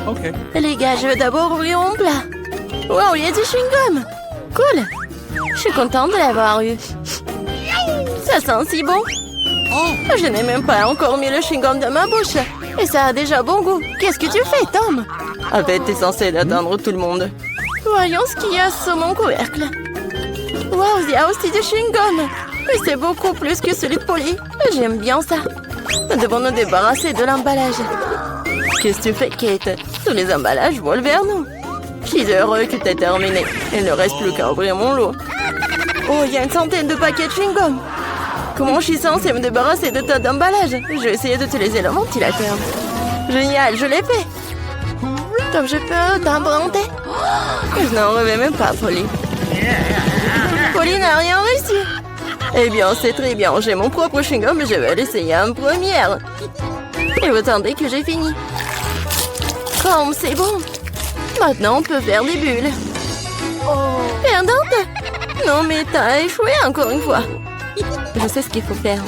Ok. Les gars, je vais d'abord ouvrir mon plat. Wow, il y a du chewing-gum. Cool. Je suis contente de l'avoir eu. Ça sent si bon. Je n'ai même pas encore mis le chewing-gum dans ma bouche. Et ça a déjà bon goût. Qu'est-ce que tu fais, Tom? En fait, t'es censé atteindre tout le monde. Voyons ce qu'il y a sur mon couvercle. Wow, il y a aussi du chewing-gum. Mais c'est beaucoup plus que celui de Polly. J'aime bien ça. Nous devons nous débarrasser de l'emballage. Qu'est-ce que tu fais, Kate? Tous les emballages volent vers nous. Je suis heureux que tu aies terminé. Il ne reste plus qu'à ouvrir mon lot. Oh, il y a une centaine de paquets de chewing-gum. Comment je suis censée me débarrasser de tas d'emballages? Je vais essayer d'utiliser le ventilateur. Génial, je l'ai fait. Tom, je peux t'emprunter? Je n'en rêvais même pas, Polly. Polly n'a rien réussi. Eh bien, c'est très bien. J'ai mon propre chewing-gum et je vais l'essayer en première. Et vous attendez que j'ai fini. Comme c'est bon. Maintenant, on peut faire des bulles. Perdante? Non, mais t'as échoué encore une fois. Je sais ce qu'il faut faire.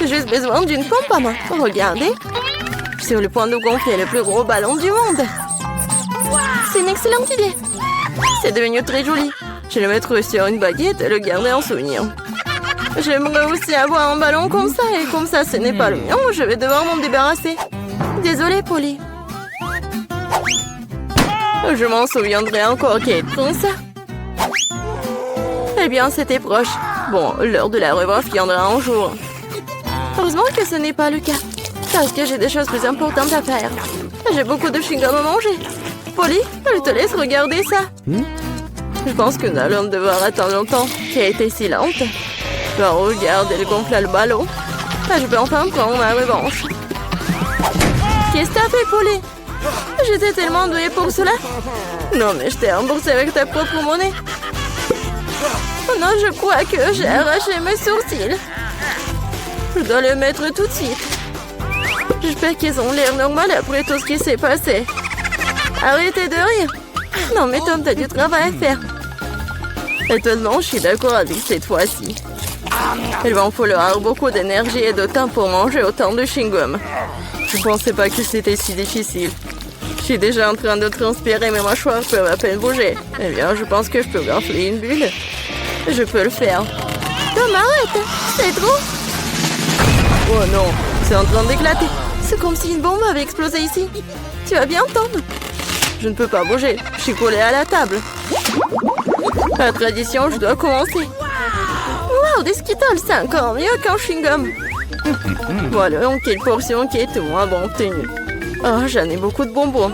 J'ai juste besoin d'une pompe à main. Regardez. Je suis sur le point de gonfler le plus gros ballon du monde. C'est une excellente idée. C'est devenu très joli. Je vais le mettre sur une baguette et le garder en souvenir. J'aimerais aussi avoir un ballon comme ça. Et comme ça, ce n'est pas le mien, je vais devoir m'en débarrasser. Désolée, Polly. Je m'en souviendrai encore, Kate, comme ça. Eh bien, c'était proche. Bon, l'heure de la revanche viendra un jour. Heureusement que ce n'est pas le cas. Parce que j'ai des choses plus importantes à faire. J'ai beaucoup de chewing-gum à manger. Polly, je te laisse regarder ça. Je pense que nous allons devoir attendre longtemps. Kate est si lente. Ben, regarde, elle gonfle le ballon. Je peux enfin prendre ma revanche. Qu'est-ce que t'as fait, Polly? J'étais tellement douée pour cela. Non, mais je t'ai remboursé avec ta propre monnaie. Oh non, je crois que j'ai arraché mes sourcils. Je dois le mettre tout de suite. J'espère qu'ils ont l'air normal après tout ce qui s'est passé. Arrêtez de rire. Non, mais Tom, t'as du travail à faire. Étonnamment, je suis d'accord avec cette fois-ci. Il va en falloir beaucoup d'énergie et de temps pour manger autant de chewing-gum. Je ne pensais pas que c'était si difficile. Je suis déjà en train de transpirer, mes mâchoires peuvent à peine bouger. Eh bien, je pense que je peux gonfler une bulle. Je peux le faire. Tom, arrête! C'est trop! Oh non, c'est en train d'éclater. C'est comme si une bombe avait explosé ici. Tu vas bien, Tom? Je ne peux pas bouger. Je suis collée à la table. La tradition, je dois commencer. Wow, des Skittles, c'est encore mieux qu'un chewing-gum. Voilà, donc quelle portion qui est tout moins bon obtenue. Oh, j'en ai beaucoup de bonbons.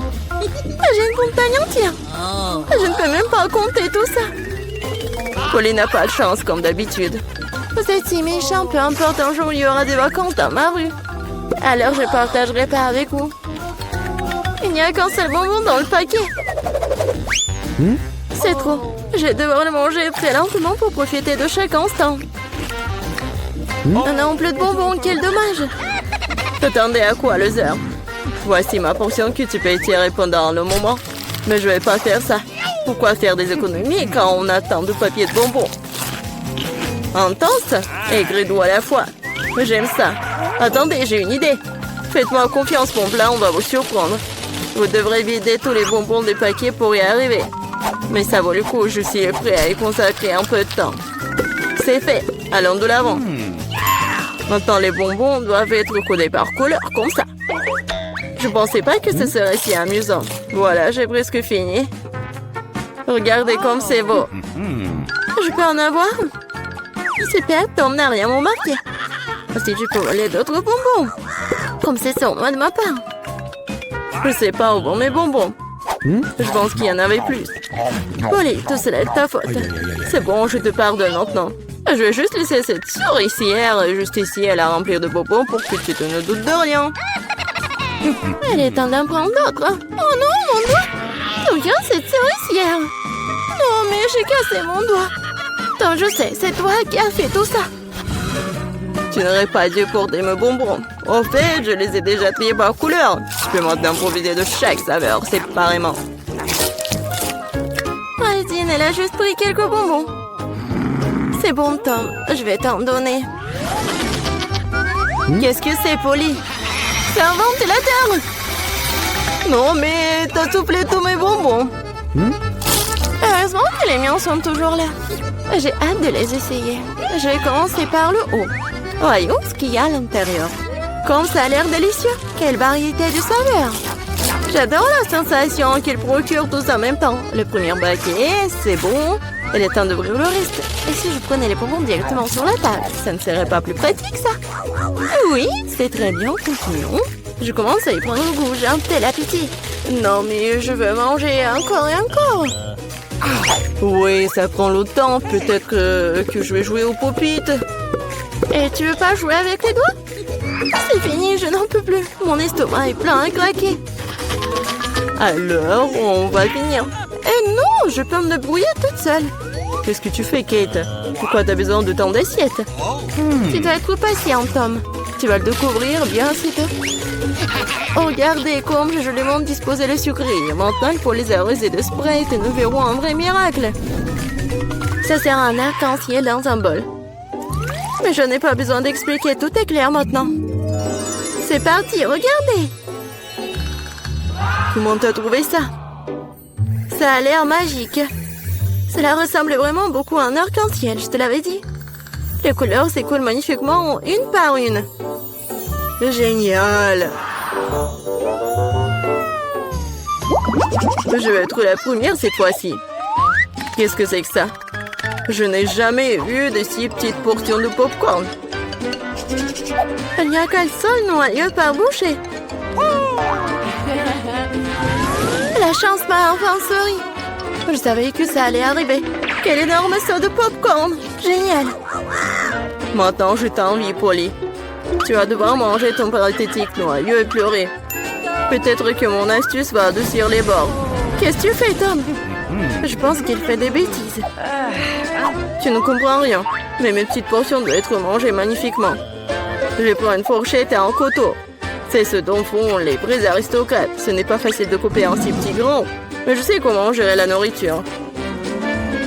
J'ai une montagne entière. Je ne peux même pas compter tout ça. Polly n'a pas de chance, comme d'habitude. Vous êtes si méchant, peu importe, un jour il y aura des vacances dans ma rue. Alors je partagerai pas avec vous. Il n'y a qu'un seul bonbon dans le paquet. C'est trop. Je vais devoir le manger très lentement pour profiter de chaque instant. On a un plus de bonbons, quel dommage. T'attendais à quoi, Loser? Voici ma portion que tu peux étirer pendant le moment. Mais je vais pas faire ça. Pourquoi faire des économies quand on a tant de papier de bonbons? Intense et gris-doux à la fois. J'aime ça. Attendez, j'ai une idée. Faites-moi confiance, mon plat, on va vous surprendre. Vous devrez vider tous les bonbons des paquets pour y arriver. Mais ça vaut le coup, je suis prêt à y consacrer un peu de temps. C'est fait, allons de l'avant. Maintenant, les bonbons doivent être codés par couleur, comme ça. Je pensais pas que ce serait si amusant. Voilà, j'ai presque fini. Regardez comme c'est beau. Je peux en avoir? Super, Tom n'a rien remarqué. Si tu peux voler d'autres bonbons. Comme c'est sur moi de ma part. Je sais pas où vont mes bonbons. Je pense qu'il y en avait plus. Polly, tout cela est de ta faute. C'est bon, je te pardonne maintenant. Je vais juste laisser cette souricière juste ici à la remplir de bonbons pour que tu te ne doutes de rien. Il est temps d'en prendre d'autres. Oh non, mon doigt! D'où vient cette souricière? Non, mais j'ai cassé mon doigt. Tom, je sais, c'est toi qui as fait tout ça. Tu n'aurais pas dû porter mes bonbons. En fait, je les ai déjà triés par couleur. Je peux maintenant profiter de chaque saveur séparément. Résine, elle a juste pris quelques bonbons. C'est bon, Tom. Je vais t'en donner. Qu'est-ce que c'est, Polly? C'est un ventilateur. Non, mais t'as soufflé tous mes bonbons. Heureusement que les miens sont toujours là. J'ai hâte de les essayer. Je vais commencer par le haut. Voyons ce qu'il y a à l'intérieur. Comme ça a l'air délicieux. Quelle variété de saveurs. J'adore la sensation qu'il procure tous en même temps. Le premier baquet, c'est bon. Il est temps d'ouvrir le reste. Et si je prenais les bonbons directement sur la table, ça ne serait pas plus pratique, ça? Oui, c'est très bien. Continuons. Je commence à y prendre goût. J'ai un tel appétit. Non, mais je veux manger encore et encore. Oui, ça prend longtemps. Peut-être que je vais jouer aux pop-it. Et tu veux pas jouer avec les doigts? C'est fini, je n'en peux plus. Mon estomac est plein à craquer. Alors, on va finir. Eh non, je peux me débrouiller toute seule. Qu'est-ce que tu fais, Kate? Pourquoi t'as besoin de tant d'assiettes? Tu dois être patient, Tom. Tu vas le découvrir bien sitôt. Oh, regardez comme j'ai joliment disposé le sucre. Maintenant, il faut les arroser de Sprite et nous verrons un vrai miracle. Ça sert à un arc-en-ciel dans un bol. Mais je n'ai pas besoin d'expliquer, tout est clair maintenant. C'est parti, regardez. Comment t'as trouvé ça? Ça a l'air magique. Cela ressemble vraiment beaucoup à un arc-en-ciel, je te l'avais dit. Les couleurs s'écoulent magnifiquement une par une. Génial! Je vais être la première cette fois-ci. Qu'est-ce que c'est que ça? Je n'ai jamais vu de si petites portions de popcorn. Il n'y a qu'un seul noyau par bouchée. La chance m'a enfin souri. Je savais que ça allait arriver. Quel énorme saut de popcorn! Génial! Maintenant, je t'envie, Polly. Tu vas devoir manger ton pathétique noyau et pleurer. Peut-être que mon astuce va adoucir les bords. Qu'est-ce que tu fais, Tom? Je pense qu'il fait des bêtises. Tu ne comprends rien. Mais mes petites portions doivent être mangées magnifiquement. Je prends une fourchette et un couteau. C'est ce dont font les vrais aristocrates. Ce n'est pas facile de couper un si petit grain. Mais je sais comment gérer la nourriture.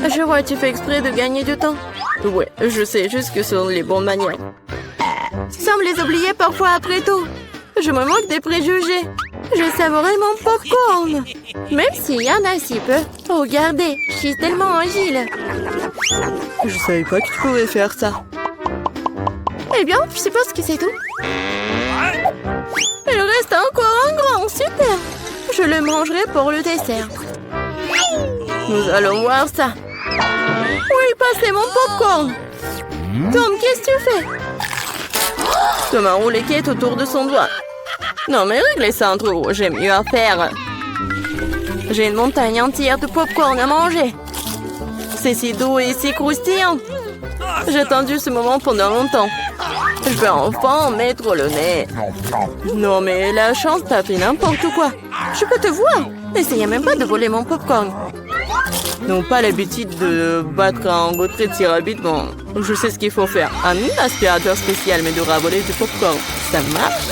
Je vois, tu fais exprès de gagner du temps. Ouais, je sais juste que ce sont les bonnes manières. Tu sembles les oublier parfois après tout. Je me moque des préjugés. Je savourais mon popcorn. Même s'il y en a si peu. Regardez, je suis tellement agile. Je savais pas que tu pouvais faire ça. Eh bien, je suppose que c'est tout. Il reste encore un grand, super. Je le mangerai pour le dessert. Nous allons voir ça. Oui, passez mon popcorn. Tom, qu'est-ce que tu fais? Tom a roulé Kate autour de son doigt. Non, mais réglez ça entre vous, j'ai mieux à faire. J'ai une montagne entière de popcorn à manger. C'est si doux et si croustillant. J'ai attendu ce moment pendant longtemps. Je vais enfin en mettre le nez. Non, mais la chance t'a fait n'importe quoi. Je peux te voir. N'essayez même pas de voler mon popcorn. N'ont pas l'habitude de battre un retrait si rapidement. Je sais ce qu'il faut faire. Un aspirateur spécial m'aidera à voler du popcorn. Ça marche.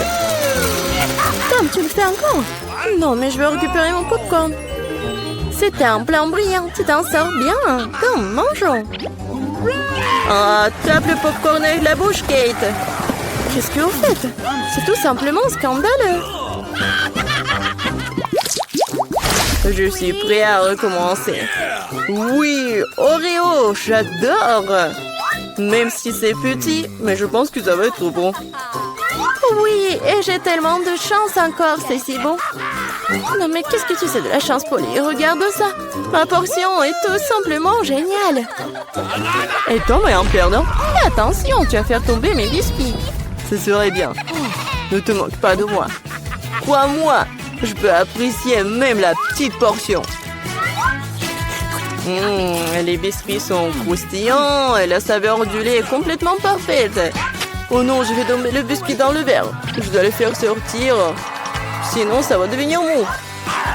Tom, tu le fais encore? Non, mais je veux récupérer mon popcorn. C'était un plan brillant. Tu t'en sors bien. Tom, mangeons. Ah, tape le popcorn avec la bouche, Kate. Qu'est-ce que vous faites? C'est tout simplement scandaleux. Je suis prêt à recommencer. Oui, Oreo, j'adore. Même si c'est petit, mais je pense que ça va être bon. Oui, et j'ai tellement de chance encore, c'est si bon. Non, mais qu'est-ce que tu sais de la chance, Polly? Regarde ça. Ma portion est tout simplement géniale. Et Tom est un perdant. Attention, tu vas faire tomber mes biscuits. Ce serait bien. Ne te moque pas de moi. Crois-moi, je peux apprécier même la petite portion. Les biscuits sont croustillants et la saveur du lait est complètement parfaite. Oh non, je vais tomber le biscuit dans le verre. Je dois le faire sortir. Sinon, ça va devenir mou.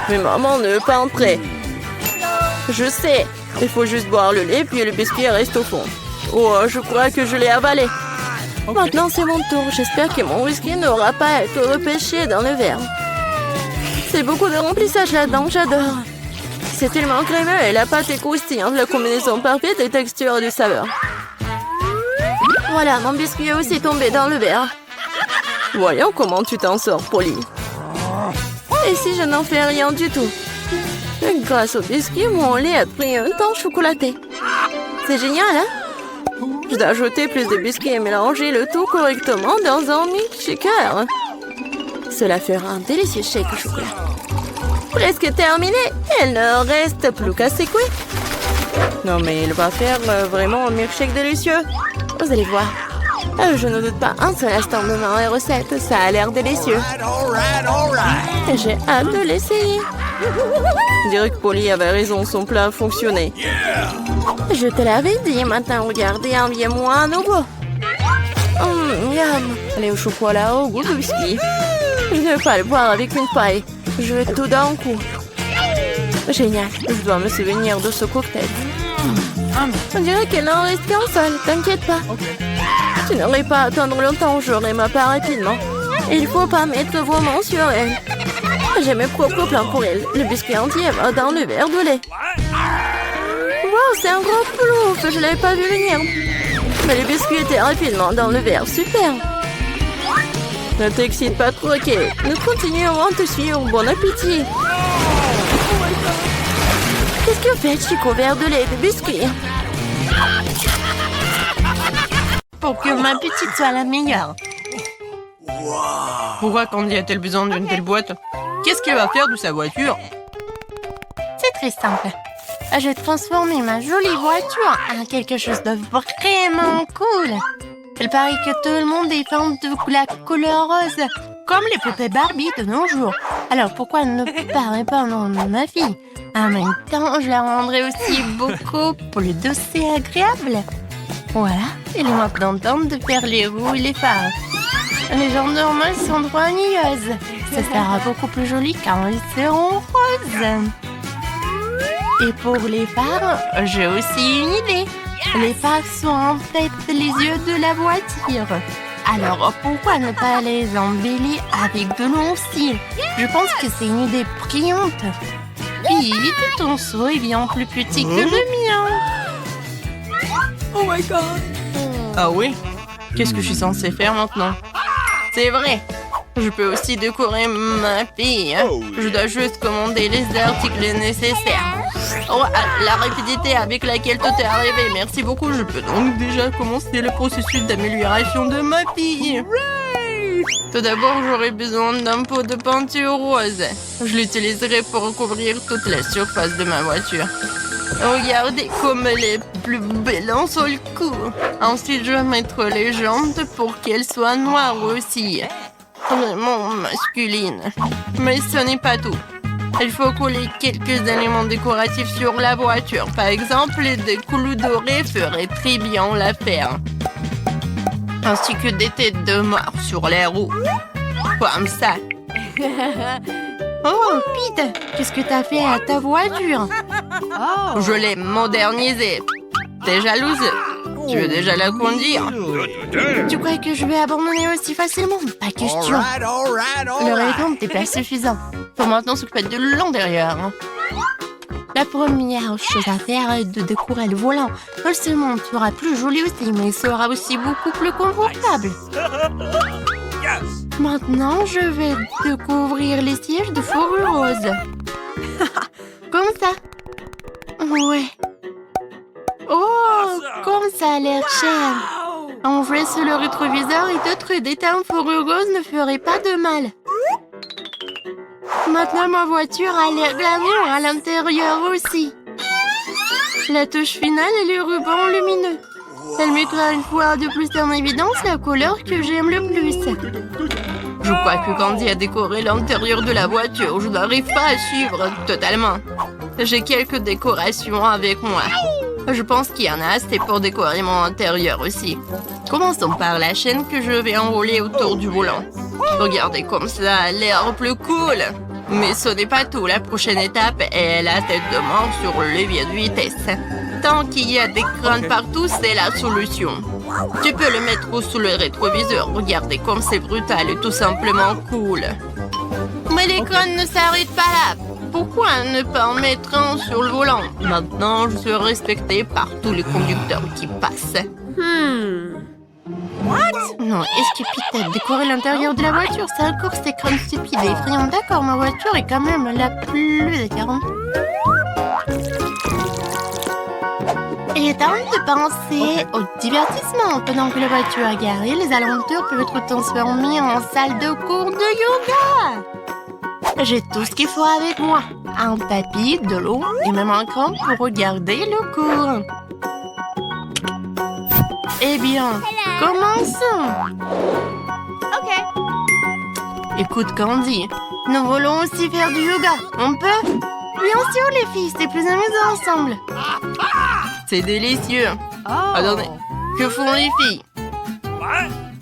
Mais maman ne veut pas entrer. Je sais. Il faut juste boire le lait, puis le biscuit reste au fond. Oh, je crois que je l'ai avalé. Maintenant, c'est mon tour. J'espère que mon whisky n'aura pas à être repêché dans le verre. C'est beaucoup de remplissage là-dedans, j'adore. C'est tellement crémeux et la pâte est croustillante. La combinaison parfaite de texture et de saveur. Voilà, mon biscuit est aussi tombé dans le verre. Voyons comment tu t'en sors, Polly. Et si je n'en fais rien du tout? Grâce au biscuit, mon lait a pris un teint chocolaté. C'est génial, hein? Je dois ajouter plus de biscuits et mélanger le tout correctement dans un milkshaker. Cela fera un délicieux shake au chocolat. Presque terminé. Il ne reste plus qu'à secouer. Non, mais il va faire vraiment un milkshake délicieux. Vous allez voir. Je ne doute pas un seul instant de ma recette. Ça a l'air délicieux. J'ai hâte de l'essayer. Je dirais que Polly avait raison. Son plat a fonctionné. Je te l'avais dit. Maintenant, regardez, enviez-moi un nouveau. Miam. Allez, au chocolat, au goût de biscuit. Je ne vais pas le boire avec une paille. Je vais tout d'un coup. Génial. Je dois me souvenir de ce cocktail. On dirait qu'il n'en reste qu'un seul. T'inquiète pas. Tu n'aurais pas à attendre longtemps. J'aurai ma part rapidement. Il faut pas mettre vos mains sur elle. J'ai mes propres plans pour elle. Le biscuit entier va dans le verre de lait. Wow, c'est un gros plouf. Je l'avais pas vu venir. Mais le biscuit était rapidement dans le verre. Super. Ne t'excite pas trop, ok. Nous continuerons à te suivre. Bon appétit. Qu'est-ce que fait Chico? Verre de lait et de biscuit. Pour que ma petite soit la meilleure. Pourquoi Candy a-t-elle besoin d'une telle boîte? Qu'est-ce qu'elle va faire de sa voiture? C'est très simple. Je vais transformer ma jolie voiture en quelque chose de vraiment cool. Il paraît que tout le monde est fan de la couleur rose, comme les poupées Barbie de nos jours. Alors pourquoi ne pas répondre à ma fille? En même temps, je la rendrai aussi beaucoup plus douce et agréable. Voilà, il est maintenant temps de faire les roues et les phares. Les jambes normales sont trop ennuyeuses. Ça sera beaucoup plus joli quand elles seront roses. Et pour les phares, j'ai aussi une idée. Les phares sont en fait les yeux de la voiture. Alors pourquoi ne pas les embellir avec de longs cils? Je pense que c'est une idée brillante. Vite, ton seau est bien plus petit que le mien. Oh my god! Ah oui? Qu'est-ce que je suis censée faire maintenant? C'est vrai! Je peux aussi décorer ma fille. Je dois juste commander les articles nécessaires. Oh, la rapidité avec laquelle tout est arrivé. Merci beaucoup. Je peux donc déjà commencer le processus d'amélioration de ma fille. Tout d'abord, j'aurai besoin d'un pot de peinture rose. Je l'utiliserai pour recouvrir toute la surface de ma voiture. Regardez comme elle est plus belle en seul coup. Ensuite, je vais mettre les jantes pour qu'elles soient noires aussi. Vraiment masculine. Mais ce n'est pas tout. Il faut coller quelques éléments décoratifs sur la voiture. Par exemple, des clous dorés feraient très bien l'affaire. Ainsi que des têtes de mort sur les roues. Comme ça. Oh, Pete, qu'est-ce que t'as fait à ta voiture? Je l'ai modernisée. T'es jalouse? Tu veux déjà la conduire? Tu crois que je vais abandonner aussi facilement? Pas question. Le règlement n'était pas suffisant. Faut maintenant s'occuper de l'intérieur. La première chose à faire est de décorer le volant. Non seulement sera plus joli aussi, mais sera aussi beaucoup plus confortable. Maintenant, je vais découvrir les sièges de fourrure rose. Comme ça. Ouais. Oh, comme ça a l'air cher. En vrai, sur le rétroviseur et d'autres détails en fourrure rose ne feraient pas de mal. Maintenant, ma voiture a l'air glamour à l'intérieur aussi. La touche finale est le ruban lumineux. Elle mettra une fois de plus en évidence la couleur que j'aime le plus. Je crois que Candy a décoré l'intérieur de la voiture. Je n'arrive pas à suivre totalement. J'ai quelques décorations avec moi. Je pense qu'il y en a assez pour décorer mon intérieur aussi. Commençons par la chaîne que je vais enrouler autour du volant. Regardez comme ça a l'air plus cool. Mais ce n'est pas tout. La prochaine étape est la tête de mort sur le levier de vitesse. Tant qu'il y a des crânes partout, c'est la solution. Tu peux le mettre sous le rétroviseur. Regardez comme c'est brutal et tout simplement cool. Mais les crânes ne s'arrêtent pas là. Pourquoi ne pas en mettre un sur le volant? Maintenant, je suis respectée par tous les conducteurs qui passent. Non, est-ce que Pete a décoré l'intérieur de la voiture? C'est encore ces crânes stupides et effrayants. D'accord, ma voiture est quand même la plus écœurante. Il est temps de penser au divertissement. Pendant que la voiture est garée, les alentours peuvent être transformés en salle de cours de yoga. J'ai tout ce qu'il faut avec moi. Un tapis, de l'eau et même un cran pour regarder le cours. Eh bien, commençons. Écoute, Candy, nous voulons aussi faire du yoga. On peut? Bien sûr, les filles, c'est plus amusant ensemble. C'est délicieux. Attendez, que font les filles?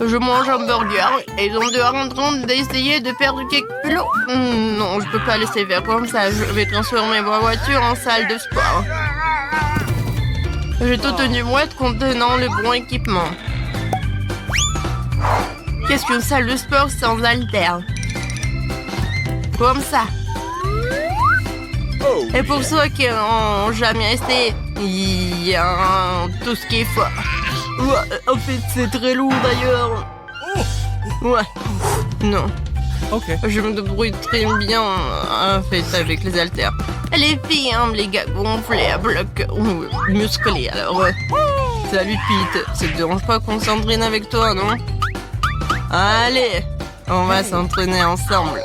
Je mange un burger et ils sont dehors en train d'essayer de perdre quelques kilos. Non, je peux pas laisser faire comme ça. Je vais transformer ma voiture en salle de sport. J'ai toute une boîte contenant le bon équipement. Qu'est-ce qu'une salle de sport sans haltères? Comme ça. Et pour ceux qui n'ont jamais essayé, il y a tout ce qu'il faut. Ouais, en fait, c'est très lourd d'ailleurs. Ouais. Non. Je me débrouille très bien en fait avec les haltères. Les filles aiment les gars gonflés à bloc musclés. Alors, salut Pete. Ça te dérange pas qu'on s'entraîne avec toi, non? Allez, on va s'entraîner ensemble.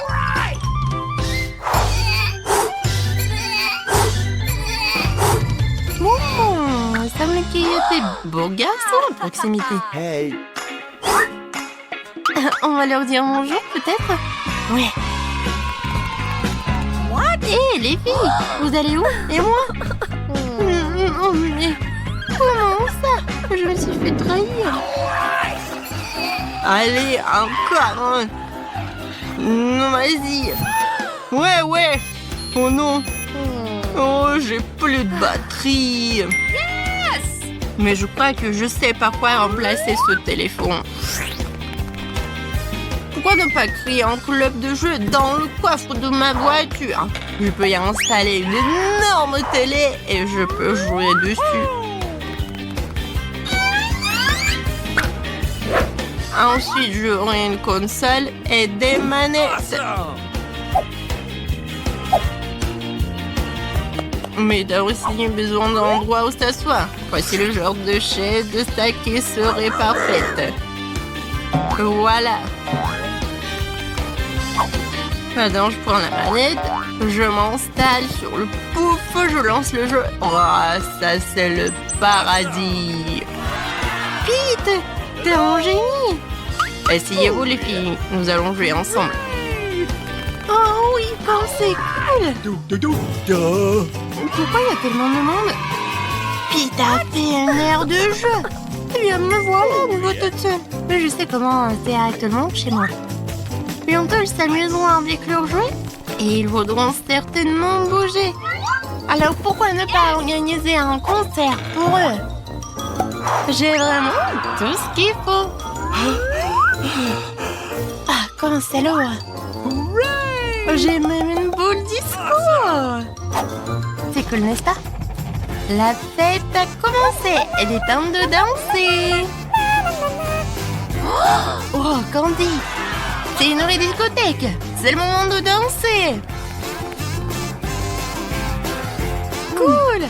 Il semble qu'il y a des beaux garçons à proximité. Hey. On va leur dire bonjour, peut-être? Ouais. Hé, les filles, vous allez où? Et moi? Oh, mais comment ça? Je me suis fait trahir. Allez, encore. Non, vas-y. Ouais. Oh non. Oh, j'ai plus de batterie. Mais je crois que je sais par quoi remplacer ce téléphone. Pourquoi ne pas créer un club de jeu dans le coffre de ma voiture? Je peux y installer une énorme télé et je peux jouer dessus. Ensuite, j'aurai une console et des manettes. Mais t'as aussi besoin d'un endroit où s'asseoir. Voici le genre de chaise de ça qui serait parfaite. Voilà. Maintenant, je prends la manette, je m'installe sur le pouf, je lance le jeu. Oh, ça c'est le paradis. Pete, t'es un génie. Essayez-vous les filles, nous allons jouer ensemble. Oh oui, comme c'est cool. Pourquoi il y a tellement de monde? Pete a fait un air de jeu. Eh bien, me voilà, nouveau toute seule. Mais je sais comment c'est tout le monde chez moi. Bientôt, ils s'amuseront avec leurs jouets et ils voudront certainement bouger. Alors, pourquoi ne pas organiser un concert pour eux? J'ai vraiment tout ce qu'il faut. Ah, comment c'est lourd. J'ai même une boule disco. C'est cool, n'est-ce pas? La fête a commencé. Il est temps de danser. Oh, Candy. C'est une vraie discothèque. C'est le moment de danser. Cool.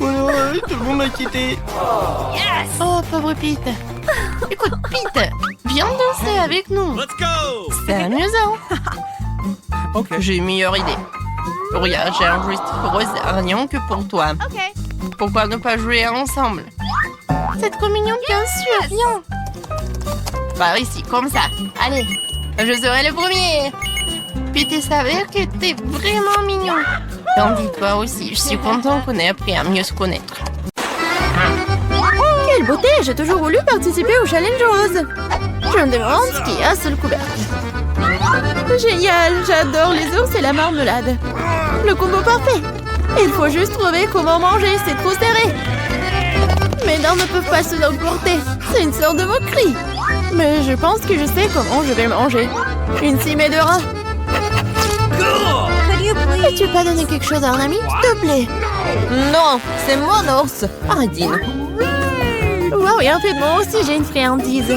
Ouais, tout le monde m'a quitté. Oh, pauvre Pete. Écoute, Pete, viens danser avec nous. Let's go. C'est amusant. J'ai une meilleure idée. Regarde, j'ai un joystick rose rien que pour toi. Pourquoi ne pas jouer ensemble? C'est trop mignon, bien sûr. Viens. Par ici, comme ça. Allez, je serai le premier. Pete s'avère que t'es vraiment mignon. Candy, toi aussi. Je suis content qu'on ait appris à mieux se connaître. Quelle beauté! J'ai toujours voulu participer au challenge rose. Je me demande ce qu'il y a sous le couvercle. Génial! J'adore les ours et la marmelade. Le combo parfait. Il faut juste trouver comment manger, c'est trop serré. Mes dents ne peuvent pas se emporter. C'est une sorte de moquerie. Mais je pense que je sais comment je vais manger. Une cimée de rat. Peux-tu pas donner quelque chose à un ami, s'il te plaît? Non, c'est mon ours. Ardine. Wow, oui, en fait, moi aussi, j'ai une friandise.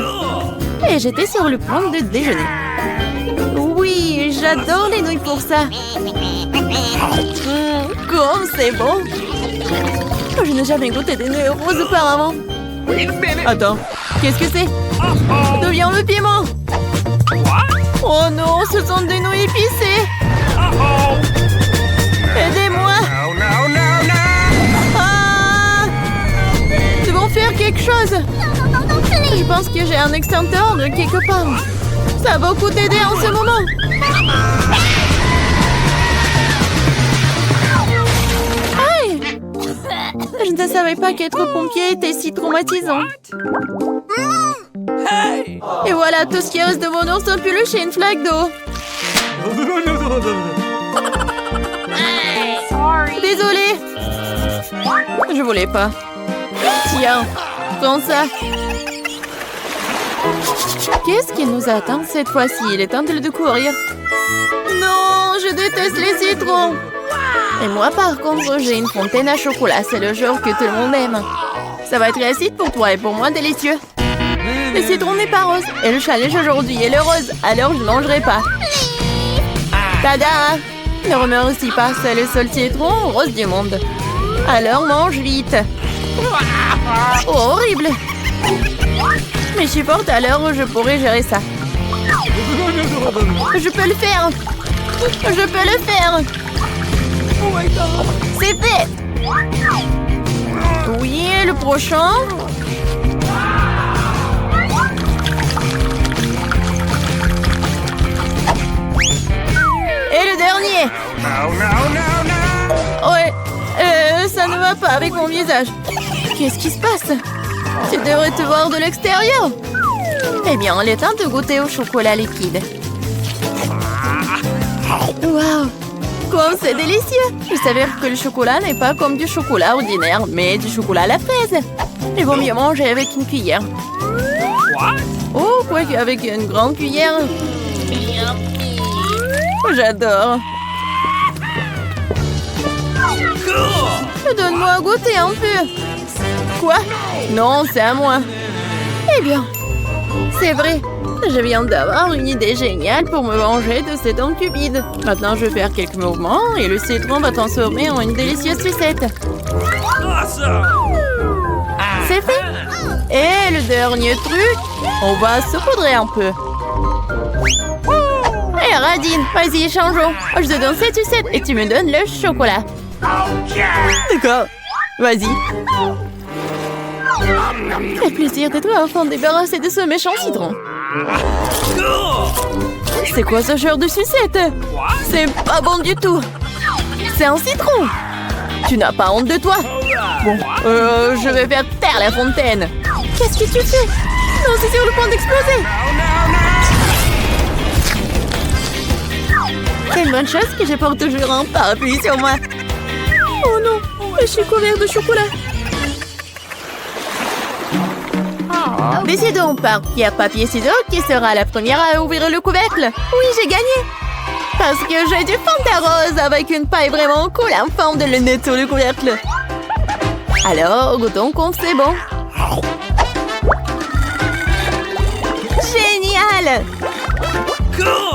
Et j'étais sur le point de déjeuner. Oui, j'adore les nouilles pour ça. Comme c'est bon. Je n'ai jamais goûté des nouilles roses auparavant. Attends, qu'est-ce que c'est? D'où vient le piment? Oh non, ce sont des nouilles épicées. Aidez-moi. Ah! Nous devons faire quelque chose. Je pense que j'ai un extincteur de quelque part. Ça va beaucoup t'aider en ce moment. Aïe! Je ne savais pas qu'être pompier était si traumatisant. Et voilà, tout ce qui reste de mon ours en peluche et une flaque d'eau. Désolée. Je voulais pas. Tiens, prends ça. Qu'est-ce qui nous attend cette fois-ci? Il est temps de courir. Non, je déteste les citrons. Et moi, par contre, j'ai une fontaine à chocolat. C'est le genre que tout le monde aime. Ça va être acide pour toi et pour moi délicieux. Le citron n'est pas rose. Et le challenge aujourd'hui est le rose. Alors, je ne mangerai pas. Tada! Ne remercie pas. C'est le seul citron rose du monde. Alors, mange vite. Oh, horrible! Mais je supporte à l'heure où je pourrai gérer ça. Je peux le faire. Je peux le faire. Oh my God. C'est fait. Oui, et le prochain. Et le dernier. Ouais, ça ne va pas avec mon visage. Qu'est-ce qui se passe? Tu devrais te voir de l'extérieur. Eh bien, il est temps de goûter au chocolat liquide. Waouh! Comme c'est délicieux! Il s'avère que le chocolat n'est pas comme du chocolat ordinaire, mais du chocolat à la fraise. Il vaut mieux manger avec une cuillère. Oh, quoi qu'avec une grande cuillère. J'adore. Donne-moi à goûter un peu. Quoi? Non, c'est à moi. Eh bien, c'est vrai. Je viens d'avoir une idée géniale pour me venger de cet homme cupide. Maintenant, je vais faire quelques mouvements et le citron va transformer en une délicieuse sucette. C'est fait. Et le dernier truc, on va saupoudrer un peu. Hé, Radine, vas-y, changeons. Je te donne cette sucette et tu me donnes le chocolat. D'accord, vas-y. Quel plaisir d'être enfin débarrassé de ce méchant citron. C'est quoi ce genre de sucette? C'est pas bon du tout. C'est un citron. Tu n'as pas honte de toi? Bon, je vais faire taire la fontaine. Qu'est-ce que tu fais? Non, c'est sur le point d'exploser. C'est une bonne chose que je porte toujours un parapluie sur moi. Oh non, je suis couvert de chocolat. Décidons par pierre, papier, ciseaux qui sera la première à ouvrir le couvercle. Oui, j'ai gagné. Parce que j'ai du Fanta rose avec une paille vraiment cool en forme de lunette sur le couvercle. Alors, goûtons comme c'est bon. Génial!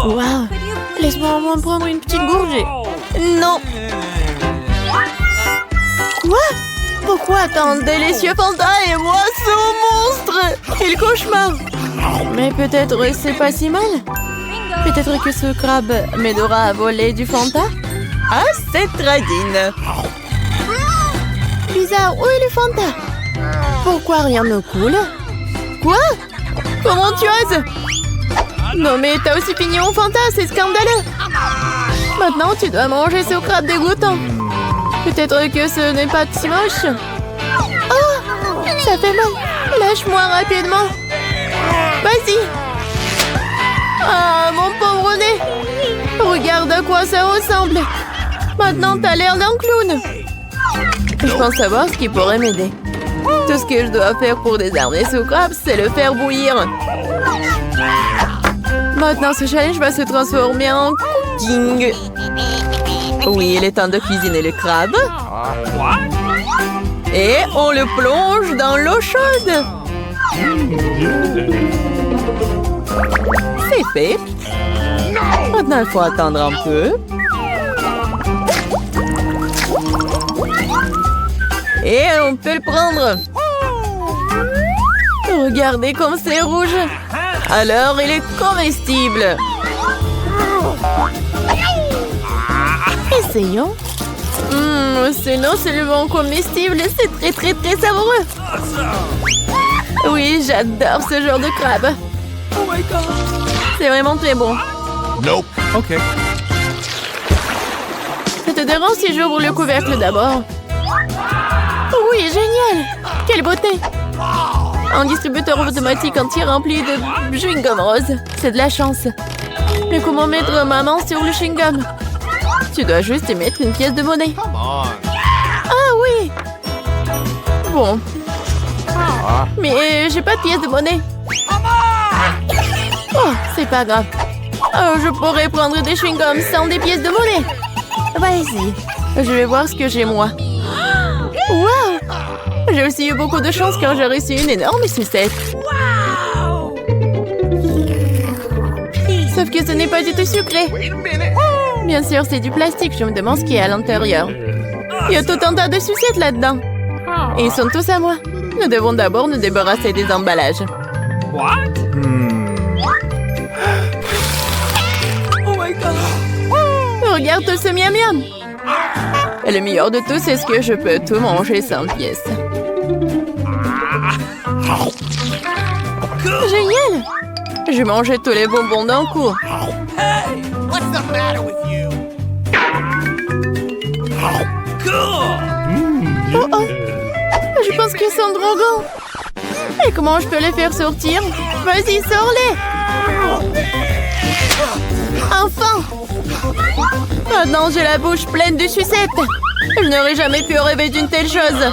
Waouh! Laisse-moi au moins prendre une petite gorgée. Non! Quoi? Pourquoi tant de délicieux Fanta et moi ce monstre? Quel cauchemar! Mais peut-être c'est pas si mal. Peut-être que ce crabe m'aidera à voler du Fanta. Ah, c'est Radine. Bizarre, où est le Fanta? Pourquoi rien ne coule? Quoi? Comment tu oses? Non mais t'as aussi fini mon Fanta, c'est scandaleux. Maintenant tu dois manger ce crabe dégoûtant. Peut-être que ce n'est pas si moche. Oh, ça fait mal. Lâche-moi rapidement. Vas-y. Ah, mon pauvre nez. Regarde à quoi ça ressemble. Maintenant, t'as l'air d'un clown. Je pense savoir ce qui pourrait m'aider. Tout ce que je dois faire pour désarmer ce crabe, c'est le faire bouillir. Maintenant, ce challenge va se transformer en cooking. Oui, il est temps de cuisiner le crabe. Et on le plonge dans l'eau chaude. C'est fait. Maintenant, il faut attendre un peu. Et on peut le prendre. Regardez comme c'est rouge. Alors, il est comestible. Essayons. C'est non seulement comestible, c'est très savoureux. Oui, j'adore ce genre de crabe. Oh my god. C'est vraiment très bon. Nope. Okay. Ça te dérange si j'ouvre le couvercle d'abord? Oui, génial! Quelle beauté! Un distributeur automatique entier rempli de chewing-gum rose. C'est de la chance. Mais comment mettre ma main sur le chewing-gum? Tu dois juste y mettre une pièce de monnaie. Come on. Ah oui! Bon. Mais j'ai pas de pièce de monnaie. Oh, c'est pas grave. Oh, je pourrais prendre des chewing-gums sans des pièces de monnaie. Vas-y. Je vais voir ce que j'ai moi. Wow! J'ai aussi eu beaucoup de chance car j'ai reçu une énorme sucette. Sauf que ce n'est pas du tout sucré. Bien sûr, c'est du plastique. Je me demande ce qu'il y a à l'intérieur. Il y a tout un tas de sucettes là-dedans. Et ils sont tous à moi. Nous devons d'abord nous débarrasser des emballages. Oh my god. Regarde tout ce miam-miam. Et le meilleur de tout, c'est ce que je peux tout manger sans pièce. Génial! Je mangeais tous les bonbons d'un coup. What's the matter with you? Oh oh! Je pense qu'ils sont drogants. Et comment je peux les faire sortir? Vas-y, sors-les! Enfin! Maintenant, j'ai la bouche pleine de sucettes. Je n'aurais jamais pu rêver d'une telle chose.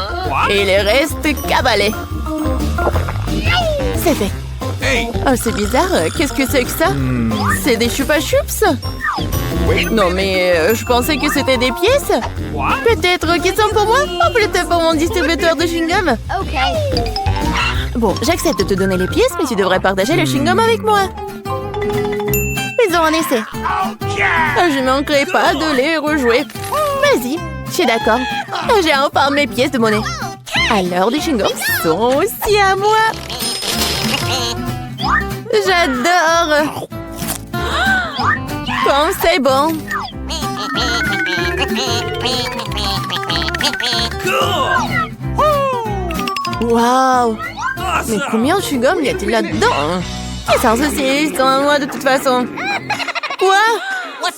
Et les restes cabalés. C'est fait. Oh, c'est bizarre. Qu'est-ce que c'est que ça? C'est des chupa-chups? Non, mais je pensais que c'était des pièces. Peut-être qu'ils sont pour moi ou peut-être pour mon distributeur de chewing-gum. Bon, j'accepte de te donner les pièces, mais tu devrais partager le chewing-gum avec moi. Faisons un essai. Je ne manquerai pas de les rejouer. Vas-y, je suis d'accord. J'ai enfin mes pièces de monnaie. Alors, les chewing-gums sont aussi à moi. J'adore. Comme c'est bon. Waouh. Mais combien de chewing-gum y a-t-il là-dedans? Et sans ceci, ils sont à moi de toute façon. Quoi?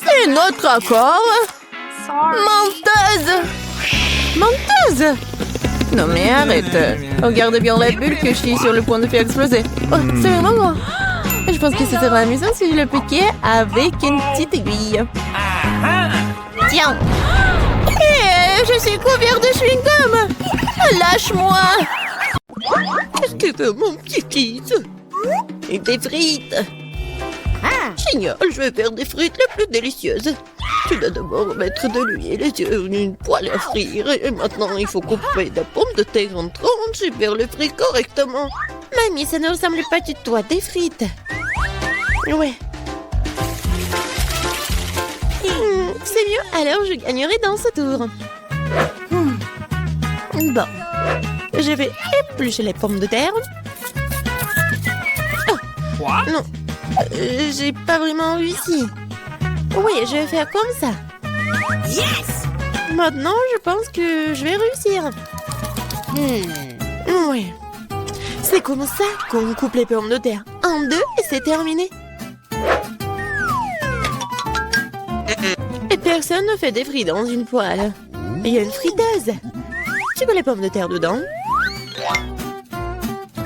C'est notre accord? Menteuse! Menteuse! Non mais arrête. Regarde bien la bulle que je suis sur le point de faire exploser. Oh, c'est vraiment moi. Je pense que ce serait amusant si je le piquais avec une petite aiguille. Tiens. Et je suis couvert de chewing-gum. Lâche-moi. Qu'est-ce que veut mon petit-fils? Et des frites. Génial, je vais faire des frites les plus délicieuses. Tu dois d'abord mettre de l'huile sur une poêle à frire. Et maintenant, il faut couper la pomme de terre en tranches et faire le frit correctement. Mamie, ça ne ressemble pas du tout à des frites. Ouais. C'est mieux, alors je gagnerai dans ce tour. Bon. Je vais éplucher les pommes de terre. Oh. Non. J'ai pas vraiment réussi. Oui, je vais faire comme ça. Yes! Maintenant, je pense que je vais réussir. Oui. C'est comme ça qu'on coupe les pommes de terre. En deux et c'est terminé. Et personne ne fait des frites dans une poêle. Il y a une friteuse. Tu mets les pommes de terre dedans.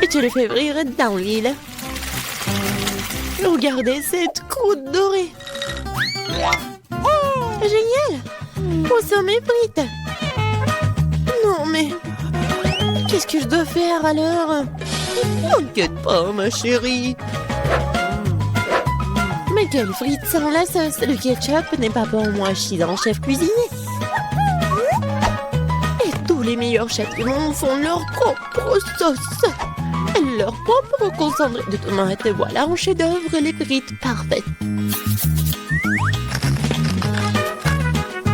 Et tu les fais frire dans l'huile. Regardez cette croûte dorée. Génial! Où sont mes frites? Non, mais... qu'est-ce que je dois faire alors? T'inquiète pas, ma chérie. Mais quelle frite sans la sauce? Le ketchup n'est pas pour moi, je suis un chef cuisinier. Et tous les meilleurs chefs du monde font leur propre sauce. leur propre concentré de tomates. Voilà un chef-d'œuvre, les frites parfaites.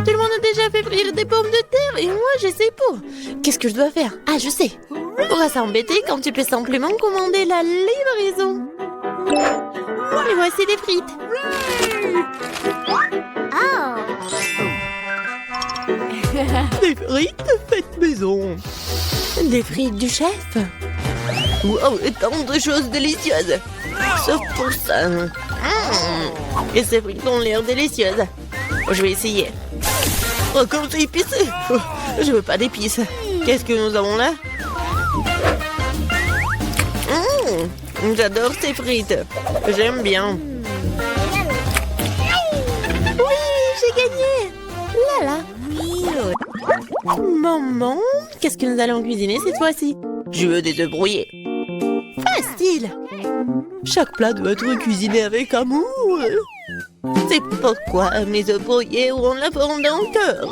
Tout le monde a déjà fait frire des pommes de terre et moi je sais pas. Qu'est-ce que je dois faire? Ah, je sais. On va s'embêter quand tu peux simplement commander la livraison. Et voici des frites. Des frites faites maison. Des frites du chef. Wow, tant de choses délicieuses. Sauf pour ça. Et ces frites ont l'air délicieuses. Je vais essayer. Oh, comme c'est épicé. Oh, je veux pas d'épices. Qu'est-ce que nous avons là? J'adore ces frites. J'aime bien. Oui, j'ai gagné. Là, là. Maman, qu'est-ce que nous allons cuisiner cette fois-ci? Je veux des œufs brouillés. Facile. Chaque plat doit être cuisiné avec amour. C'est pourquoi mes œufs brouillés auront la forme d'un cœur.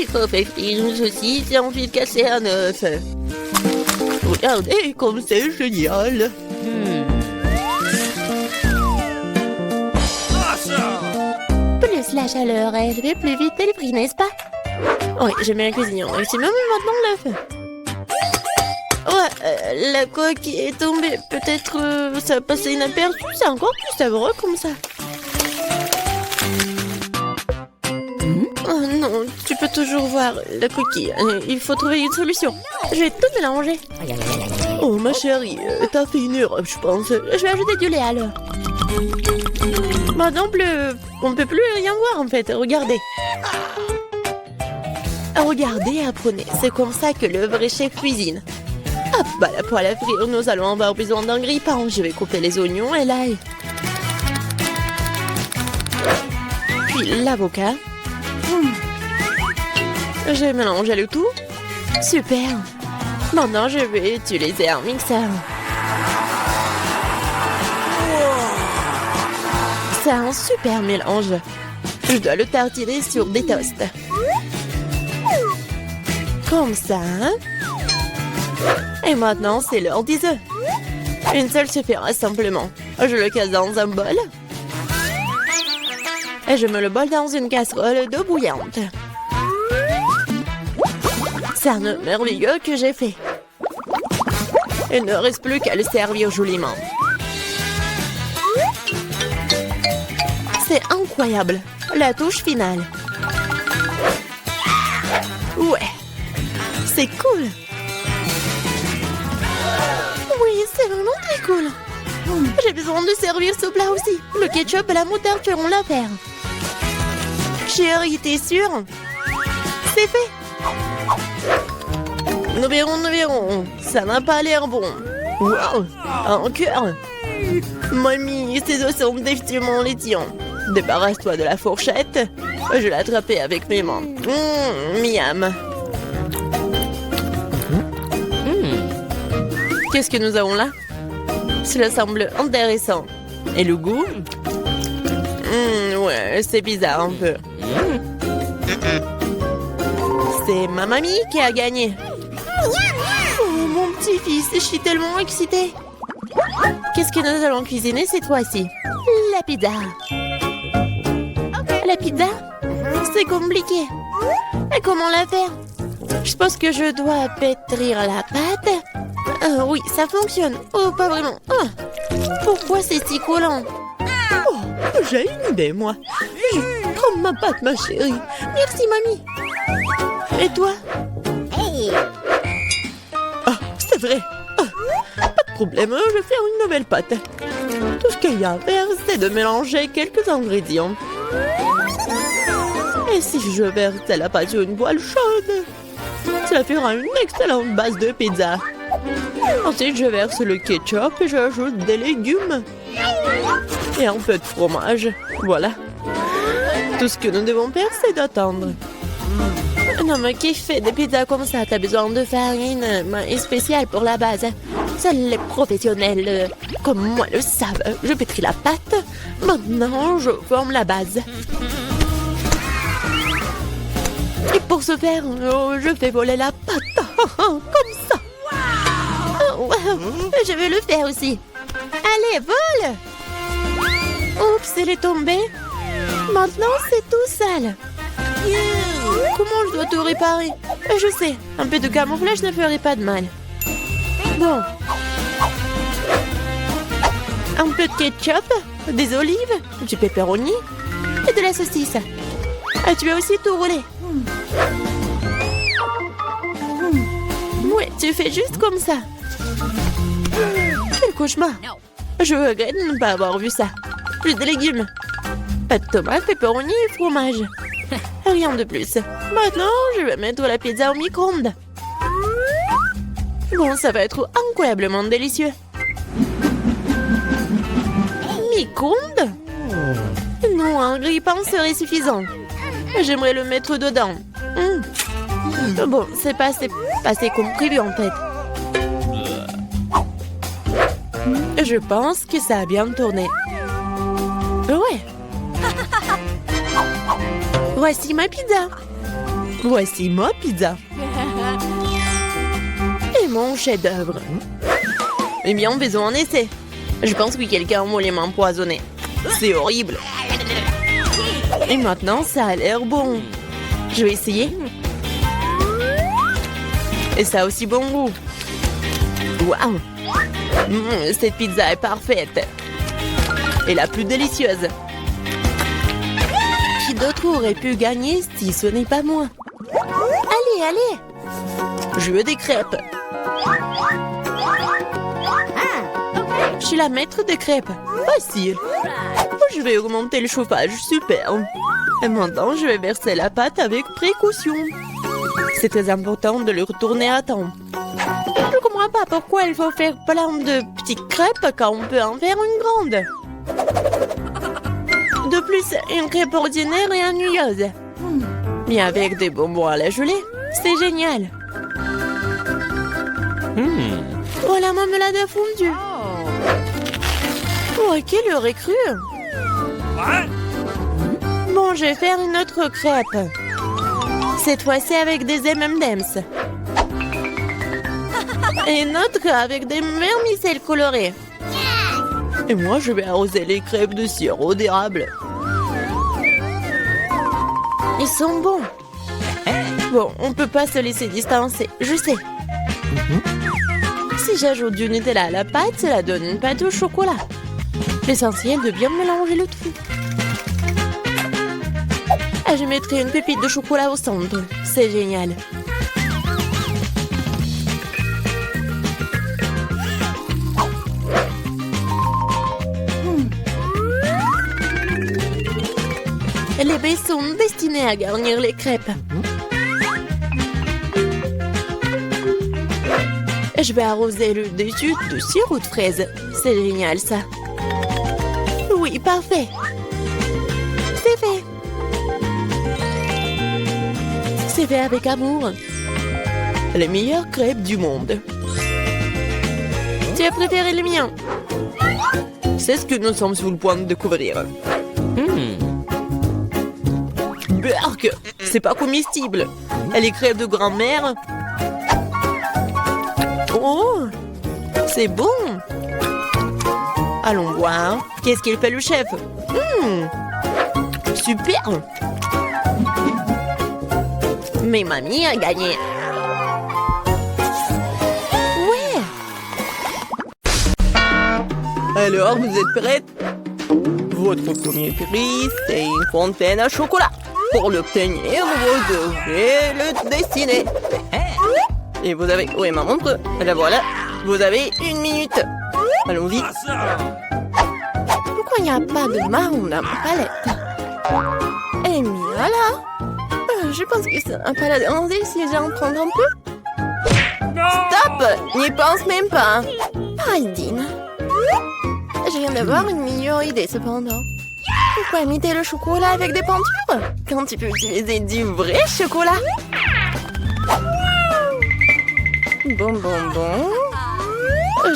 Il faut faire frire une saucisse et ensuite casser un œuf. Regardez comme c'est génial. Plus la chaleur élevée, plus vite elle brille, n'est-ce pas? Oui, j'aime bien cuisiner au maximum et maintenant l'œuf. Ouais, la coque est tombée. Peut-être ça a passé inaperçu. C'est encore plus savoureux comme ça. Oh non, tu peux toujours voir la coquille. Il faut trouver une solution. Je vais tout mélanger. Oh ma chérie, t'as fait une erreur, je pense. Je vais ajouter du lait alors. Maintenant, on ne peut plus rien voir en fait. Regardez. Regardez et apprenez. C'est comme ça que le vrai chef cuisine. Hop, bah la poêle à frire, nous allons avoir besoin d'un grille-pain. Je vais couper les oignons et l'ail. Puis l'avocat. J'ai mélangé le tout. Super. Maintenant, je vais utiliser un mixeur. C'est un super mélange. Je dois le tartiner sur des toasts. Comme ça. Et maintenant, c'est l'heure des œufs. Une seule suffira simplement. Je le casse dans un bol. Et je mets le bol dans une casserole d'eau bouillante. C'est un œuf merveilleux que j'ai fait. Il ne reste plus qu'à le servir joliment. C'est incroyable. La touche finale. Ouais. C'est cool. Oui, c'est vraiment très cool. J'ai besoin de servir ce plat aussi. Le ketchup et la moutarde feront l'affaire. Chérie, t'es sûre? C'est fait. Nous verrons. Ça n'a pas l'air bon. Wow, un cœur. Mamie, ces os sont définitivement les tiens. Débarrasse-toi de la fourchette. Je vais l'attraper avec mes mains. Miam. Qu'est-ce que nous avons là? Cela semble intéressant. Et le goût? Ouais, c'est bizarre un peu. C'est ma mamie qui a gagné. Oh, mon petit-fils, je suis tellement excitée. Qu'est-ce que nous allons cuisiner cette fois-ci? La pizza. La pizza? C'est compliqué. Et comment la faire? Je pense que je dois pétrir la pâte. Oui, ça fonctionne. Oh, pas vraiment. Pourquoi c'est si collant? Oh, j'ai une idée, moi. Prends ma pâte, ma chérie. Merci, mamie. Et toi? C'est vrai. Pas de problème, je vais faire une nouvelle pâte. Tout ce qu'il y a à faire, c'est de mélanger quelques ingrédients. Et si je verse la pâte sur une poêle chaude, cela fera une excellente base de pizza. Ensuite, je verse le ketchup et j'ajoute des légumes. Et un peu de fromage. Voilà. Tout ce que nous devons faire, c'est d'attendre. Non, mais qui fait des pizzas comme ça? T'as besoin de farine spéciale pour la base. Seuls les professionnels comme moi le savent. Je pétris la pâte. Maintenant, je forme la base. Et pour ce faire, je fais voler la pâte. Comme ça. wow. Je veux le faire aussi. Allez, vole! Oups, elle est tombée. Maintenant, c'est tout sale. Comment je dois tout réparer? Je sais, un peu de camouflage ne ferait pas de mal. Bon. Un peu de ketchup, des olives, du pepperoni et de la saucisse. Ah, tu vas aussi tout rouler. Ouais, tu fais juste comme ça. Quel cauchemar. Je regrette de ne pas avoir vu ça. Plus de légumes. Pas de tomates, pepperoni et fromage. Rien de plus. Maintenant, je vais mettre la pizza au micro-ondes. Bon, ça va être incroyablement délicieux. Micro-ondes? Non, un grille-pain serait suffisant. J'aimerais le mettre dedans. Bon, c'est pas assez comme prévu en fait. Je pense que ça a bien tourné. Ouais. Voici ma pizza. Voici ma pizza. Et mon chef-d'œuvre. Eh bien, faisons un essai. Je pense que quelqu'un voulait m'empoisonner. C'est horrible. Et maintenant, ça a l'air bon. Je vais essayer. Et ça a aussi bon goût. Waouh! Cette pizza est parfaite. Et la plus délicieuse. Qui d'autre aurait pu gagner si ce n'est pas moi? Allez, allez! Je veux des crêpes. Je suis la maître des crêpes. Facile. Je vais augmenter le chauffage. Super. Et maintenant, je vais verser la pâte avec précaution. C'est très important de le retourner à temps. Je comprends pas pourquoi il faut faire plein de petites crêpes quand on peut en faire une grande. De plus, une crêpe ordinaire est ennuyeuse. Mais avec des bonbons à la gelée, c'est génial. Oh, la marmelade a fondu. Oh, qui l'aurait cru? Bon, je vais faire une autre crêpe. Cette fois-ci avec des M&M's. Et une autre avec des vermicelles colorées. Et moi, je vais arroser les crêpes de sirop d'érable. Ils sont bons. Bon, on peut pas se laisser distancer, je sais. Si j'ajoute du Nutella à la pâte, cela donne une pâte au chocolat. L'essentiel de bien mélanger le tout. Et je mettrai une pépite de chocolat au centre. C'est génial. Les baies sont destinées à garnir les crêpes. Je vais arroser le dessus de sirop de fraise. C'est génial, ça. Oui, parfait. C'est fait. C'est fait avec amour. Les meilleures crêpes du monde. Tu as préféré les miens? C'est ce que nous sommes sur le point de découvrir. Berk, c'est pas comestible. Les crêpes de grand-mère. Oh, c'est bon. Allons voir. Qu'est-ce qu'il fait le chef? Super. Mais mamie a gagné. Ouais. Alors, vous êtes prête? Votre premier prix, c'est une fontaine à chocolat. Pour l'obtenir, vous devrez le dessiner. Et vous avez... Oui, ma montre. La voilà. Vous avez 1 minute. Allons-y. Pourquoi il n'y a pas de marron dans ma palette? Et voilà. Je pense que ça n'a pas la déranger si j'en prends un peu. Stop! N'y pense même pas. Aldine. Je viens d'avoir une meilleure idée cependant. Pourquoi imiter le chocolat avec des peintures quand tu peux utiliser du vrai chocolat? Bon.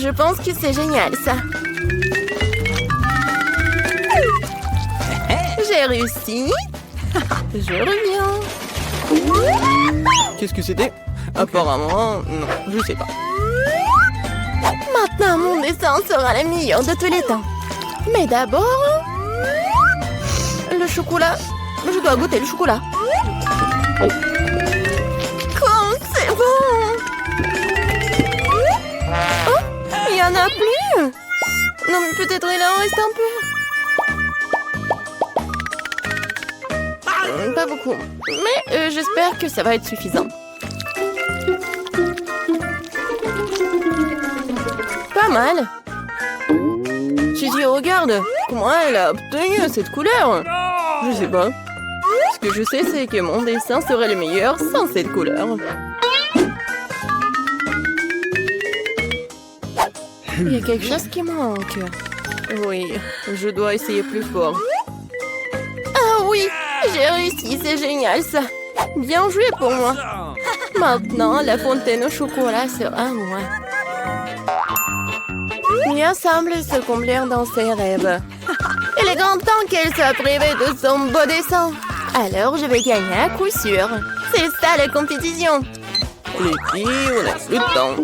Je pense que c'est génial, ça. J'ai réussi. Je reviens. Qu'est-ce que c'était? Apparemment, non, je sais pas. Maintenant, mon dessin sera le meilleur de tous les temps. Mais d'abord... le chocolat. Je dois goûter le chocolat. Comme c'est bon! Oh, il y en a plus! Non, mais peut-être il en reste un peu. Pas beaucoup. Mais j'espère que ça va être suffisant. Pas mal. Suzy, regarde. Comment elle a obtenu cette couleur? Je sais pas. Ce que je sais, c'est que mon dessin serait le meilleur sans cette couleur. Il y a quelque chose qui manque. Oui, je dois essayer plus fort. Ah oui, j'ai réussi, c'est génial ça. Bien joué pour moi. Maintenant, la fontaine au chocolat sera à moi. Mia semble se complaire dans ses rêves. Il est grand temps qu'elle soit privée de son beau dessin. Alors je vais gagner à coup sûr. C'est ça la compétition. Les filles, on n'a plus de temps.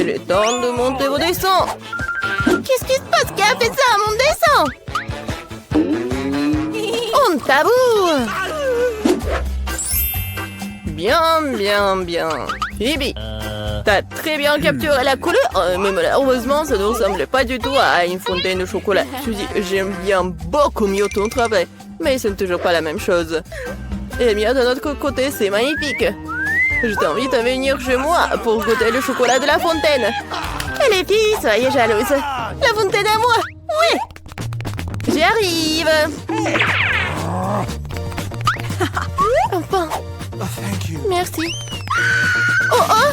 Il est temps de monter vos dessins. Qu'est-ce qui se passe? Qui a fait ça à mon dessin? On tabou. Bien, bien, bien. Phoebe, t'as très bien capturé la couleur, mais malheureusement, ça ne ressemble pas du tout à une fontaine de chocolat. Suzy, j'aime bien beaucoup mieux ton travail, mais ce n'est toujours pas la même chose. Et bien, de notre côté, c'est magnifique. Je t'invite à venir chez moi pour goûter le chocolat de la fontaine. Et les filles, soyez jalouses. La fontaine à moi. Oui. J'arrive. Enfin. Oh, thank you. Merci. Oh, oh.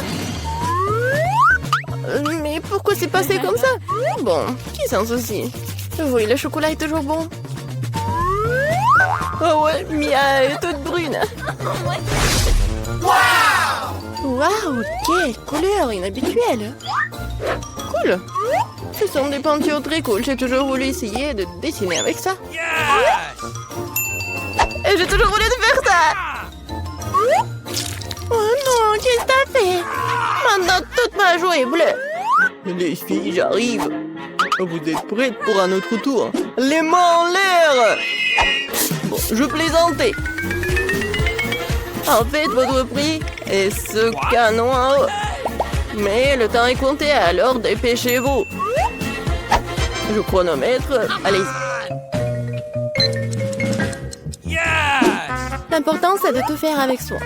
Mais pourquoi c'est passé comme ça? Bon, qui s'en soucie? Oui, le chocolat est toujours bon. Oh ouais, Mia est toute brune. Waouh, quelle couleur inhabituelle. Cool. Ce sont des peintures très cool. J'ai toujours voulu essayer de dessiner avec ça. Et j'ai toujours voulu faire ça. Oh non, qu'est-ce que t'as fait? Maintenant, toute ma joue est bleue. Les filles, j'arrive. Vous êtes prêtes pour un autre tour? Les mains en l'air. Bon, je plaisantais. En fait, votre prix est ce canon en haut. Mais le temps est compté, alors dépêchez-vous. Je chronomètre. Allez. L'important, c'est de tout faire avec soin.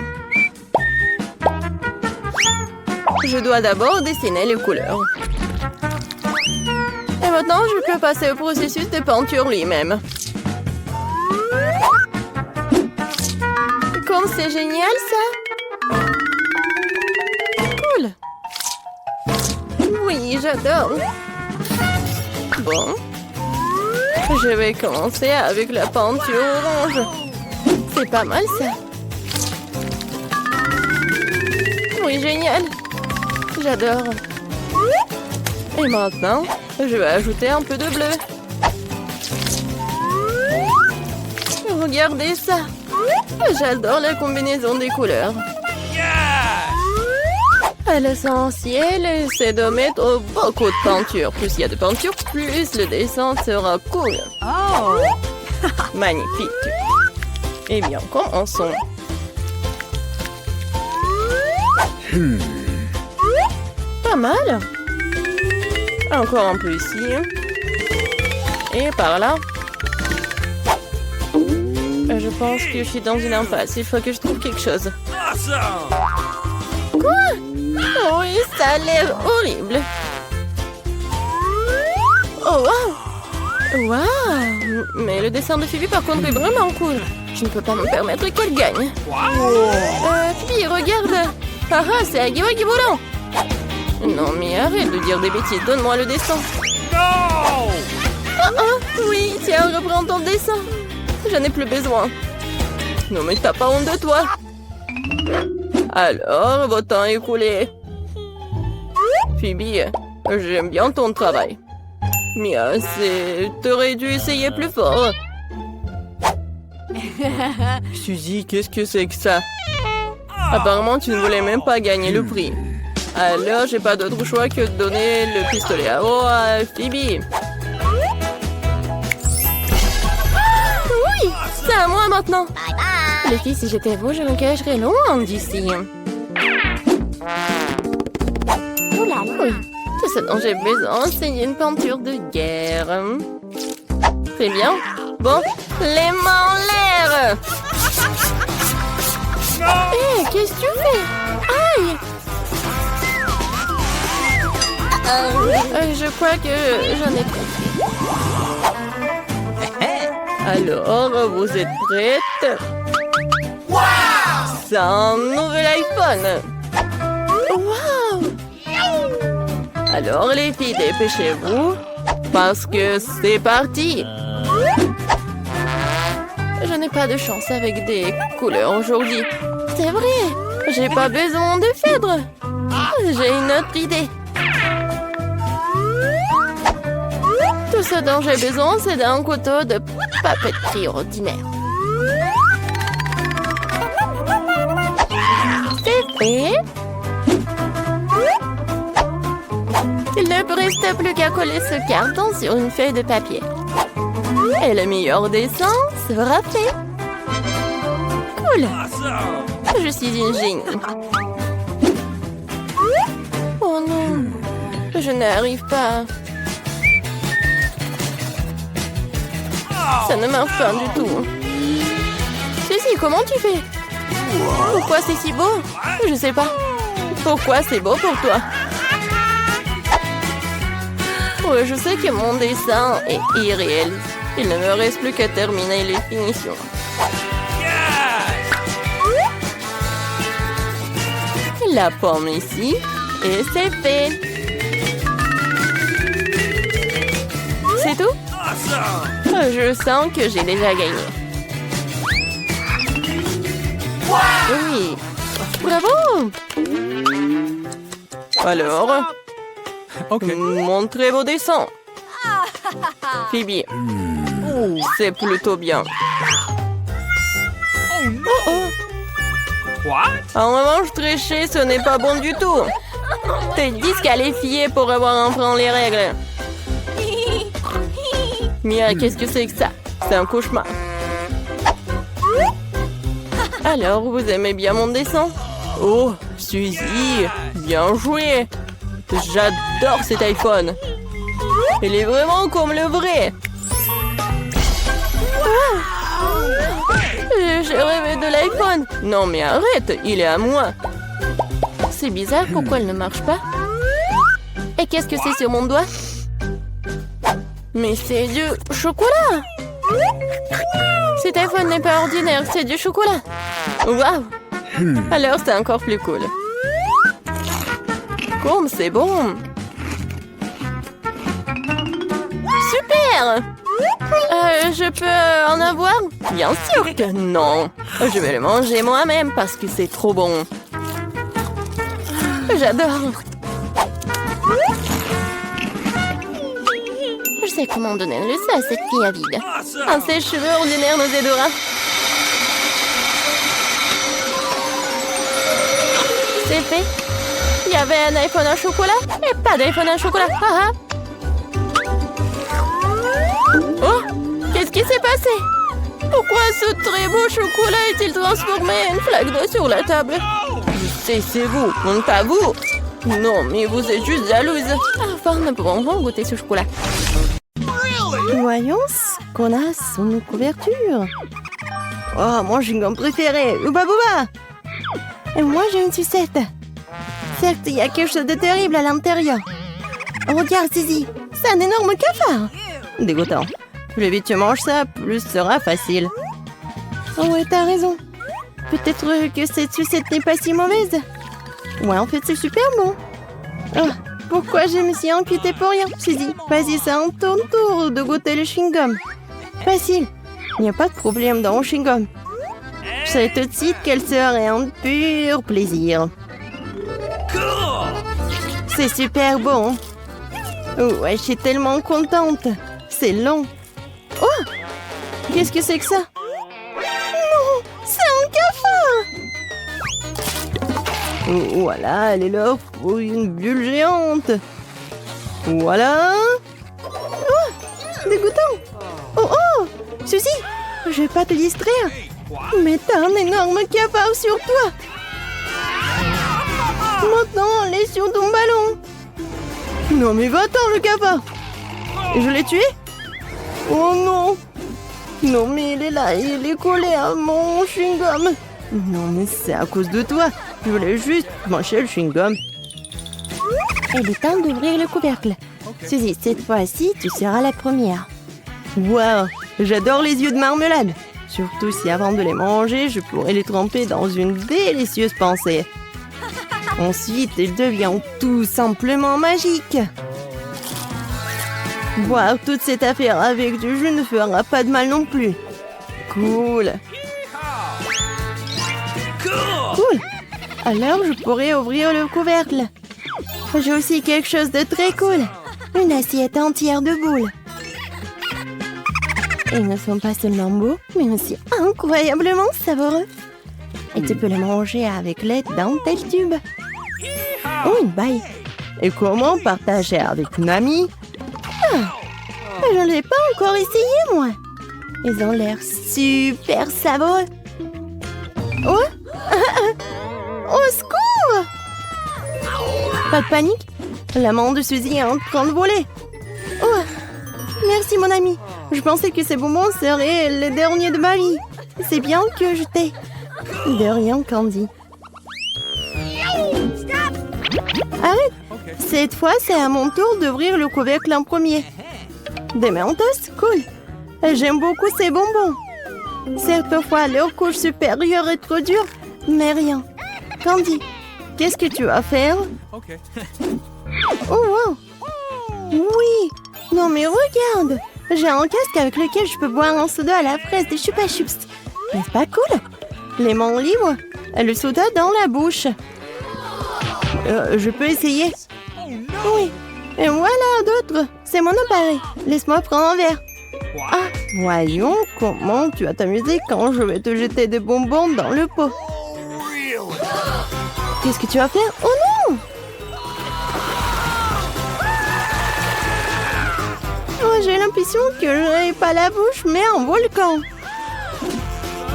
Je dois d'abord dessiner les couleurs. Et maintenant, je peux passer au processus de peinture lui-même. Comme c'est génial, ça! Cool! Oui, j'adore! Bon. Je vais commencer avec la peinture orange. C'est pas mal, ça! Oui, génial! J'adore! Et maintenant, je vais ajouter un peu de bleu. Regardez ça! J'adore la combinaison des couleurs. L'essentiel, c'est de mettre beaucoup de peinture. Plus il y a de peinture, plus le dessin sera cool. Oh! Magnifique. Eh bien, commençons. Pas mal. Encore un peu ici. Et par là. Je pense que je suis dans une impasse. Il faut que je trouve quelque chose. Quoi? Oh oui, ça a l'air horrible. Oh, wow! Wow! Mais le dessin de Phoebe, par contre, est vraiment cool. Je ne peux pas me permettre qu'elle gagne. Phoebe, regarde! Ah ah, c'est Agui Wagui volant! Non, mais arrête de dire des bêtises. Donne-moi le dessin. Oh, oh, oui, tiens, reprends ton dessin. J'en ai plus besoin. Non, mais t'as pas honte de toi. Alors, votre temps est écoulé. Phoebe, j'aime bien ton travail. Mia, t'aurais dû essayer plus fort. Suzy, qu'est-ce que c'est que ça? Apparemment, tu ne voulais même pas gagner le prix. Alors, j'ai pas d'autre choix que de donner le pistolet à eau à Phoebe. Oui, c'est à moi maintenant. Les filles, si j'étais vous, je me cacherais loin d'ici. Oh là là. Tout ce dont j'ai besoin, c'est une peinture de guerre. Très bien. Bon, les mains en l'air. Hé, qu'est-ce que tu fais? Aïe! Je crois que j'en ai trop. Alors, vous êtes prêtes? C'est un nouvel iPhone. Wow! Alors, les filles, dépêchez-vous, parce que c'est parti. Je n'ai pas de chance avec des couleurs aujourd'hui. C'est vrai, j'ai pas besoin de fièvre. J'ai une autre idée. Tout ce dont j'ai besoin, c'est d'un couteau de papeterie ordinaire. C'est fait. Il ne me reste plus qu'à coller ce carton sur une feuille de papier. Et le meilleur dessin sera fait. Cool. Je suis une génie. Oh non, je n'arrive pas. Ça ne marche pas du tout. Ceci, comment tu fais? Pourquoi c'est si beau? Je sais pas. Pourquoi c'est beau pour toi? Ouais, je sais que mon dessin est irréel. Il ne me reste plus qu'à terminer les finitions. La pomme ici, et c'est fait. C'est tout? Je sens que j'ai déjà gagné. Oui. Bravo! Alors, montrez vos dessins. Phoebe, c'est plutôt bien. Oh. En revanche, tricher, ce n'est pas bon du tout. T'es disqualifié pour avoir enfreint les règles. Mia, qu'est-ce que c'est que ça? C'est un cauchemar. Alors, vous aimez bien mon dessin? Oh, Suzy, bien joué. J'adore cet iPhone. Il est vraiment comme le vrai. J'ai rêvé de l'iPhone. Non mais arrête, il est à moi. C'est bizarre, pourquoi il ne marche pas? Et qu'est-ce que c'est sur mon doigt? Mais c'est du chocolat. Cet iPhone n'est pas ordinaire, c'est du chocolat. Waouh. Alors c'est encore plus cool. Comme c'est bon. Super. Je peux en avoir? Bien sûr que non. Je vais le manger moi-même parce que c'est trop bon. J'adore. Je sais comment donner le leçon à cette fille avide. Un sèche-cheveux ordinaire nous aidera. C'est fait. Il y avait un iPhone à chocolat et pas d'iPhone à chocolat. Ah, ah. Oh, qu'est-ce qui s'est passé? Pourquoi ce très beau chocolat est-il transformé en une flaque d'eau sur la table? Je sais, c'est vous, pas vous. Non, mais vous êtes juste jalouse. Enfin, nous pouvons goûter ce chocolat. Voyons ce qu'on a sur nos couvertures. Oh, mon chewing-gum préféré, Ouba Booba. Et moi, j'ai une sucette. Certes, il y a quelque chose de terrible à l'intérieur. Oh, regarde, Zizi, c'est un énorme cafard. Dégoûtant. Plus vite tu manges ça, plus ce sera facile. Oh ouais, t'as raison. Peut-être que cette sucette n'est pas si mauvaise. Ouais, en fait, c'est super bon. Oh, pourquoi je me suis inquiétée pour rien? Suzy, vas-y, c'est un ton tour de goûter le chewing-gum. Facile. Il n'y a pas de problème dans mon chewing-gum. Je sais tout de suite qu'elle serait un pur plaisir. C'est super bon. Ouais, je suis tellement contente. C'est long. Oh! Qu'est-ce que c'est que ça? Non! C'est un cafard! Voilà, elle est là pour une bulle géante. Voilà. Oh, dégoûtant. Oh, oh, Suzy, je vais pas te distraire. Mais t'as un énorme cafard sur toi. Maintenant, elle est sur ton ballon. Non, mais va-t'en, le cafard. Je l'ai tué? Oh non. Non, mais il est là, il est collé à mon chewing-gum. Non, mais c'est à cause de toi. Je voulais juste manger le chewing-gum. Il est temps d'ouvrir le couvercle. Suzy, cette fois-ci, tu seras la première. Waouh, j'adore les yeux de marmelade. Surtout si avant de les manger, je pourrais les tremper dans une délicieuse pensée. Ensuite, ils deviennent tout simplement magiques. Boire toute cette affaire avec du jus ne fera pas de mal non plus. Cool. Cool. Alors, je pourrais ouvrir le couvercle. J'ai aussi quelque chose de très cool. Une assiette entière de boules. Ils ne sont pas seulement beaux, mais aussi incroyablement savoureux. Et tu peux les manger avec l'aide d'un tel tube. Oh, une baille. Et comment partager avec une amie? Je ne l'ai pas encore essayé, moi. Ils ont l'air super savoureux. Oh, au secours! Pas de panique. L'amant de Suzy est en train de voler. Oh, merci, mon ami. Je pensais que ces bonbons seraient les derniers de ma vie. C'est bien que je t'ai. De rien, Candy. Arrête. Cette fois, c'est à mon tour d'ouvrir le couvercle en premier. Des Mentos, cool. J'aime beaucoup ces bonbons. Certaines leur couche supérieure est trop dure, mais rien. Candy, qu'est-ce que tu vas faire? Oh, wow. Oui. Non, mais regarde. J'ai un casque avec lequel je peux boire un soda à la fraise des Chupa Chups. N'est-ce pas cool? Les mains libres, le soda dans la bouche. Je peux essayer? Oui. Et voilà d'autres. C'est mon appareil. Laisse-moi prendre un verre. Ah, voyons comment tu vas t'amuser quand je vais te jeter des bonbons dans le pot. Qu'est-ce que tu vas faire? Oh non! Oh, j'ai l'impression que je n'ai pas la bouche, mais un volcan.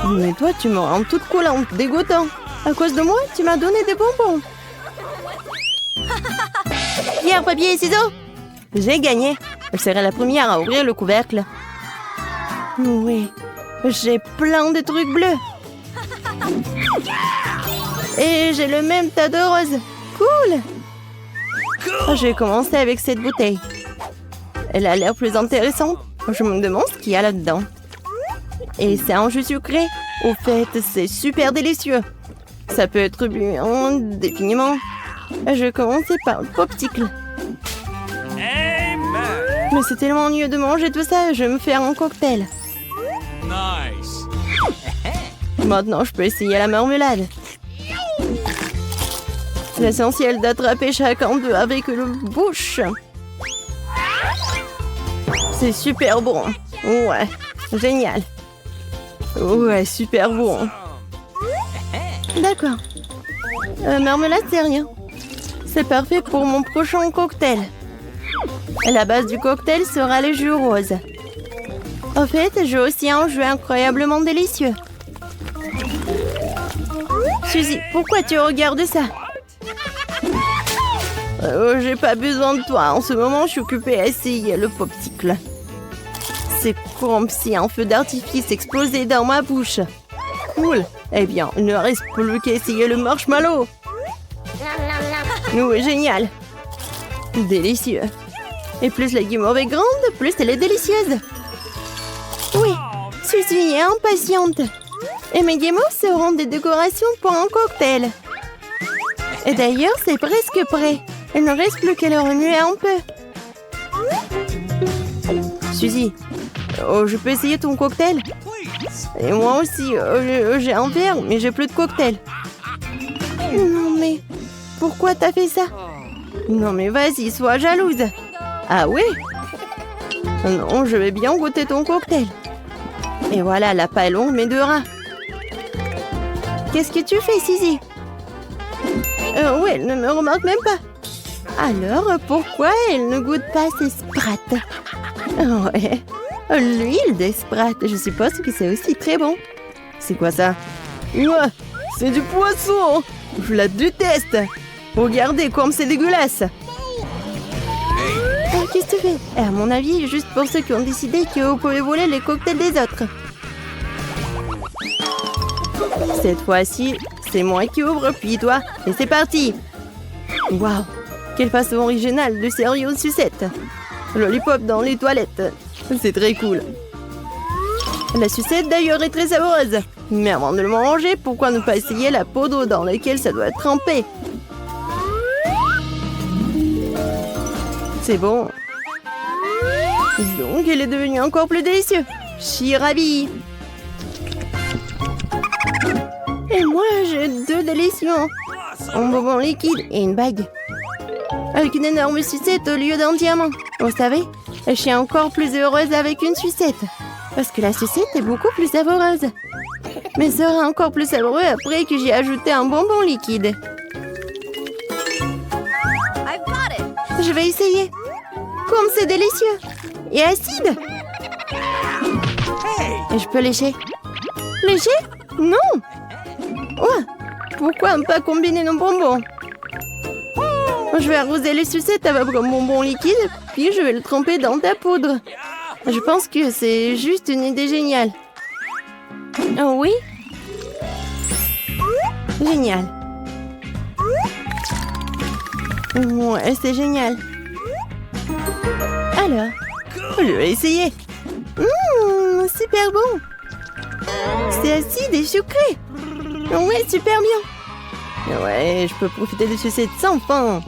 Mais toi, tu me rends toute collante, dégoûtant. À cause de moi, tu m'as donné des bonbons. Pierre, papier et ciseaux. J'ai gagné. Je serai la première à ouvrir le couvercle. Oui, j'ai plein de trucs bleus. Et j'ai le même tas de roses. Cool. Je vais commencer avec cette bouteille. Elle a l'air plus intéressante. Je me demande ce qu'il y a là-dedans. Et c'est un jus sucré. Au fait, c'est super délicieux. Ça peut être bu indéfiniment. Je vais commencer par le popsicle. Mais c'est tellement mieux de manger tout ça. Je vais me faire un cocktail. Nice. Maintenant, je peux essayer la marmelade. L'essentiel d'attraper chacun d'eux avec le bouche. C'est super bon. Ouais, génial. Ouais, super bon. D'accord. Marmelade, c'est rien. C'est parfait pour mon prochain cocktail. La base du cocktail sera le jus rose. En fait, j'ai aussi un jus incroyablement délicieux. Suzy, pourquoi tu regardes ça? J'ai pas besoin de toi. En ce moment, je suis occupée à essayer le popsicle. C'est comme si un feu d'artifice explosait dans ma bouche. Cool. Eh bien, il ne reste plus qu'à essayer le marshmallow. Oui, génial. Délicieux. Et plus la guimauve est grande, plus elle est délicieuse. Oui, Suzy est impatiente. Et mes guimauves seront des décorations pour un cocktail. Et d'ailleurs, c'est presque prêt. Il ne reste plus qu'à le remuer un peu. Suzy, je peux essayer ton cocktail? Et moi aussi, j'ai un verre, mais j'ai plus de cocktail. Non mais, pourquoi t'as fait ça? Non mais vas-y, sois jalouse. Ah oui? Non, je vais bien goûter ton cocktail. Et voilà, la paille longue mais de rat. Qu'est-ce que tu fais, Suzy? Oui, elle ne me remarque même pas. Alors, pourquoi elle ne goûte pas ces sprattes? Ouais, l'huile des sprattes, je suppose que c'est aussi très bon. C'est quoi ça? Ouais, c'est du poisson. Je la déteste. Regardez comme c'est dégueulasse. Qu'est-ce que tu fais? À mon avis, juste pour ceux qui ont décidé que vous pouvez voler les cocktails des autres. Cette fois-ci, c'est moi qui ouvre, puis toi. Et c'est parti. Waouh, quelle façon originale de servir une sucette. Lollipop dans les toilettes. C'est très cool. La sucette d'ailleurs est très savoureuse. Mais avant de le manger, pourquoi ne pas essayer la poudre dans laquelle ça doit être trempé? C'est bon. Donc, elle est devenue encore plus délicieuse. Je suis ravie. Et moi, j'ai 2 délicieusement. Un bonbon liquide et une bague. Avec une énorme sucette au lieu d'un diamant. Vous savez, je suis encore plus heureuse avec une sucette. Parce que la sucette est beaucoup plus savoureuse. Mais sera encore plus savoureux après que j'ai ajouté un bonbon liquide. Je vais essayer. Comme c'est délicieux. Et acide. Et je peux lécher. Lécher? Non. Oh, pourquoi ne pas combiner nos bonbons? Je vais arroser les sucettes avec un bonbon liquide, puis je vais le tremper dans ta poudre. Je pense que c'est juste une idée géniale. Oh oui? Génial. Ouais, c'est génial. Alors, je vais essayer. Super bon. C'est acide et sucré. Ouais, super bien. Ouais, je peux profiter de sucettes sans fin.